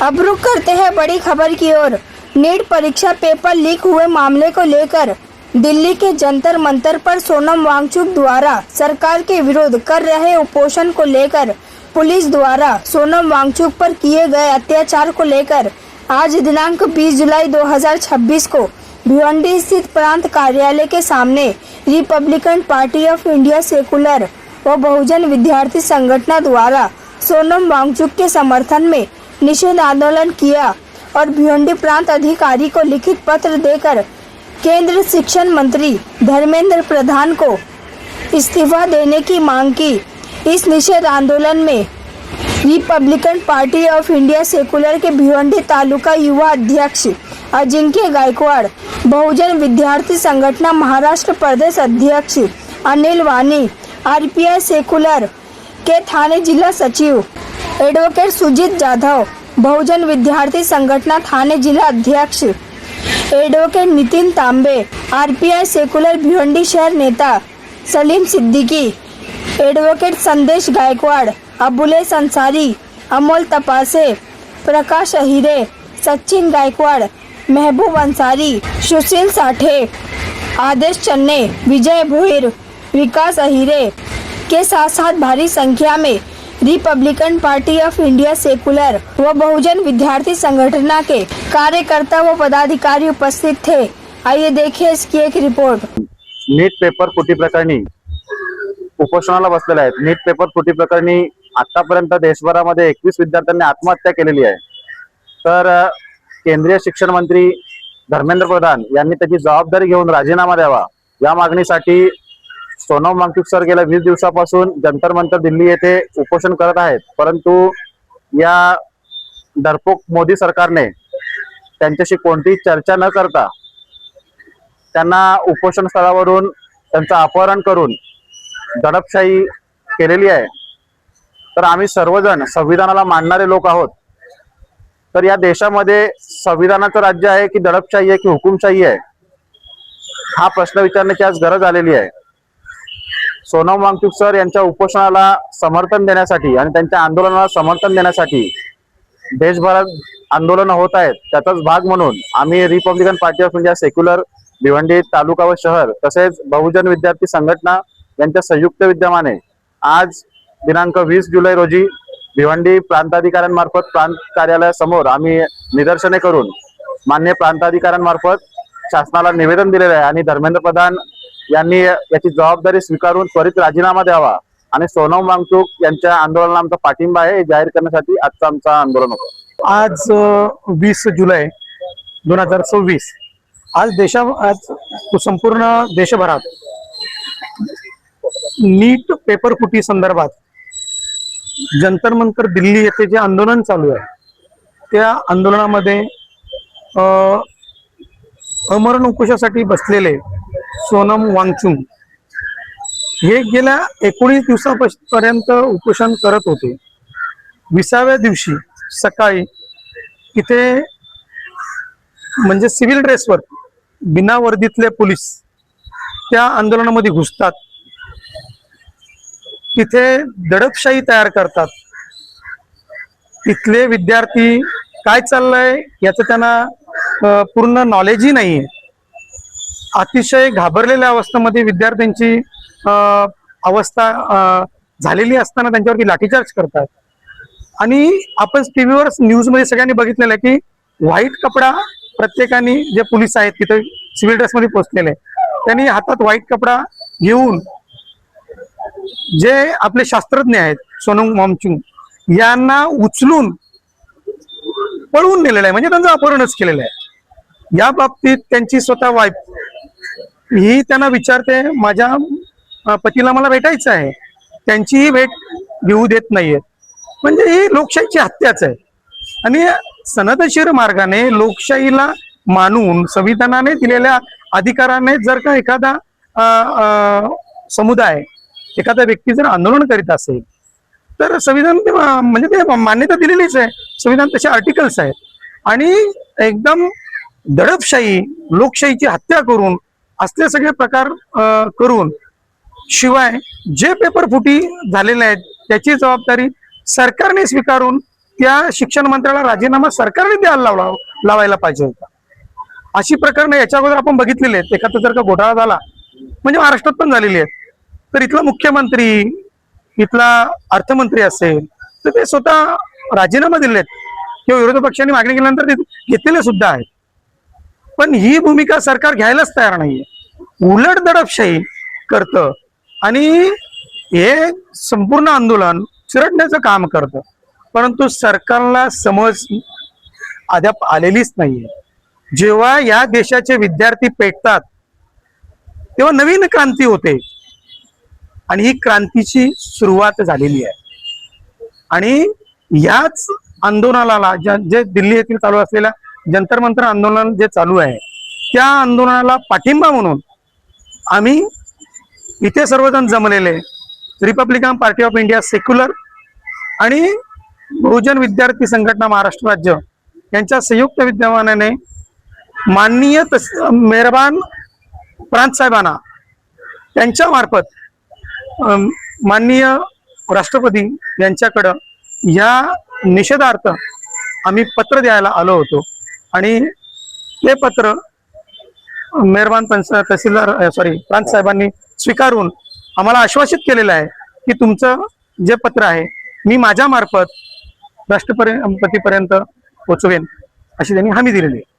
अब रुक करते हैं बड़ी खबर की ओर। नीट परीक्षा पेपर लीक हुए मामले को लेकर दिल्ली के जंतर मंतर पर सोनम वांगचुक द्वारा सरकार के विरोध कर रहे उपोषण को लेकर पुलिस द्वारा सोनम वांगचुक पर किए गए अत्याचार को लेकर आज दिनांक 20 जुलाई 2026 को भिवंडी स्थित प्रांत कार्यालय के सामने Republican Party of India secular व बहुजन विद्यार्थी संगठन द्वारा सोनम वांगचुक के समर्थन में निषेध आंदोलन किया और भिवंडी प्रांत अधिकारी को लिखित पत्र देकर केंद्र शिक्षण मंत्री धर्मेंद्र प्रधान को इस्तीफा देने की मांग की। इस निषेध आंदोलन में Republican Party of India Secular के भिवंडी तालुका युवा अध्यक्ष अजिंक्य गायकवाड़, बहुजन विद्यार्थी संगठन महाराष्ट्र प्रदेश अध्यक्ष अनिल वानी, आरपीआई सेकुलर के थाने जिला सचिव एडवोकेट सुजीत जाधव, बहुजन विद्यार्थी संगठन थाने जिला अध्यक्ष एडवोकेट नितिन तांबे, आरपीआई सेकुलर भिवंडी शहर नेता सलीम सिद्दीकी, एडवोकेट संदेश गायकवाड़, अबुलेस अंसारी, अमोल तपासे, प्रकाश अहिरे, सचिन गायकवाड़, महबूब अंसारी, सुशील साठे, आदेश चन्ने, विजय भोईर, विकास अहिरे के साथ साथ भारी संख्या में Republican Party of India secular व बहुजन विद्यार्थी संगठन के कार्यकर्ता व पदाधिकारी उपस्थित थे। आइए देखिए इसकी एक रिपोर्ट। नीट पेपर फुटी प्रकरणी उपोषणाला बसलेले आहेत। नीट पेपर फुटी प्रकरणी आतापर्यंत देशभरामध्ये 21 विद्यार्थ्यांनी आत्महत्या केलेली आहे। तर केंद्रीय शिक्षण मंत्री धर्मेंद्र प्रधान यांनी त्याची जबाबदारी घेऊन राजीनामा द्यावा या मागणीसाठी सोनम वांगचुक सर गेल्या 20 दिवसापासून जंतर मंतर दिल्ली येथे उपोषण करत आहेत। परंतु या डरपोक मोदी सरकारने त्यांच्याशी कोणतीही चर्चा न करता त्यांना उपोषण स्थळावरून त्यांचं अपहरण करून दडपशाही केलेली आहे। तर आम्ही सर्वजण संविधानाला मानणारे लोक आहोत। तर या देशामध्ये संविधानाचं राज्य आहे की दडपशाही आहे की हुकुमशाही आहे, हा प्रश्न विचारण्याची आज गरज आलेली आहे। सोनम वांगचुक सर यांच्या उपोषणाला समर्थन देण्यासाठी आणि त्यांच्या आंदोलनाला समर्थन देण्यासाठी देशभरात आंदोलन होत आहेत। त्याचाच भाग म्हणून आम्ही Republican Party of India Secular Bhiwandi taluka व शहर तसेच बहुजन विद्यार्थी संघटना यांच्या संयुक्त विद्यमाने आज दिनांक 20 जुलै रोजी भिवंडी प्रांताधिकाऱ्यांमार्फत प्रांत कार्यालयासमोर आम्ही निदर्शने करून माननीय प्रांताधिकाऱ्यांमार्फत शासनाला निवेदन दिलेले आहे आणि धर्मेंद्र प्रधान यांनी याची जबाबदारी स्वीकारून त्वरित राजीनामा द्यावा आणि सोनम वांगचुक यांच्या आंदोलनाला आमचा पाठिंबा आहे जाहीर करण्यासाठी आजचं आमचं आंदोलन होतं। आज 20 जुलै 2026 आज संपूर्ण देशभरात नीट पेपर फुटी संदर्भात जंतर मंतर दिल्ली येथे जे आंदोलन चालू आहे त्या आंदोलनामध्ये अमरण उपोषणासाठी बसलेले सोनम वांगचुक हे गेल्या 19 दिवसापर्यंत उपोषण करत होते। 20व्या दिवशी सकाळी इथे म्हणजे सिव्हिल ड्रेसवर बिना वर्दीतले पोलीस त्या आंदोलनामध्ये घुसतात, तिथे दडपशाही तयार करतात। तिथले विद्यार्थी काय चाललंय याचं त्यांना पूर्ण नॉलेजही नाहीये। अतिशय घाबरलेल्या अवस्थेमध्ये विद्यार्थ्यांची अवस्था झालेली असताना त्यांच्यावरती लाठीचार्ज करतात। आणि आपण टीव्हीवर न्यूज मध्ये सगळ्यांनी बघितलेलं आहे की व्हाईट कपडा प्रत्येकाने जे पोलीस आहेत तिथे सिव्हिल ड्रेस मध्ये पोहोचलेले त्यांनी हातात व्हाईट कपडा घेऊन जे आपले शास्त्रज्ञ आहेत सोनम वांगचुक यांना उचलून पळवून नेलेलं आहे, म्हणजे त्यांचं अपहरणच केलेलं आहे। या बाबतीत त्यांची स्वतः वाईफ ही त्यांना विचारते, माझ्या पतीला मला भेटायचं आहे, त्यांचीही भेट घेऊ देत नाहीये। म्हणजे ही लोकशाहीची हत्याच आहे। आणि सनदशीर मार्गाने लोकशाहीला मानून संविधानाने दिलेल्या अधिकाराने जर का एखादा समुदाय एखादा व्यक्ती जर आंदोलन करीत असेल तर संविधान म्हणजे ते मान्यता दिलेलीच आहे। संविधान तसे आर्टिकल्स आहेत आणि एकदम दडपशाही लोकशाहीची हत्या करून असले सगळे प्रकार करून शिवाय जे पेपर फुटी झालेले आहेत त्याची जबाबदारी सरकारने स्वीकारून त्या शिक्षण मंत्र्याला राजीनामा सरकारने द्यायला लावायला पाहिजे होता. अशी प्रकरणं याच्या अगोदर आपण बघितलेली आहेत. एखादा जर का घोटाळा झाला म्हणजे महाराष्ट्रात पण झालेली आहेत, तर इथला मुख्यमंत्री, इथला अर्थमंत्री असेल तर ते स्वतः राजीनामा दिलेत किंवा विरोधी पक्षांनी मागणी केल्यानंतर ते घेतलेले सुद्धा आहेत. पण ही भूमिका सरकार घ्यायलाच तयार नाहीये. उलट दडपशाही करतं आणि हे संपूर्ण आंदोलन चिरडण्याचं काम करतं. परंतु सरकारला समज अद्याप आलेलीच नाहीये. जेव्हा या देशाचे विद्यार्थी पेटतात तेव्हा नवीन क्रांती होते आणि ही क्रांतीची सुरुवात झालेली आहे. आणि याच आंदोलनाला जे दिल्ली येथील चालू असलेल्या जंतर मंतर आंदोलन जे चालू आहे त्या आंदोलनाला पाठिंबा म्हणून आम्ही इथे सर्वजण जमलेले Republican Party of India secular आणि बहुजन विद्यार्थी संघटना महाराष्ट्र राज्य यांच्या संयुक्त विद्यमानाने माननीय मेहरबान प्रांत साहेबांना त्यांच्या मार्फत माननीय राष्ट्रपती यांच्याकडं या निषेधार्थ आम्ही पत्र द्यायला आलो होतो. आणि ते पत्र मेहरबान तहसीलदार प्रांत साहेबांनी स्वीकारून आम्हाला आश्वासित केलेलं आहे की तुमचं जे पत्र आहे मी माझ्या मार्फत राष्ट्रपतीपर्यंत पोहोचवेन अशी त्यांनी हमी दिलेली आहे.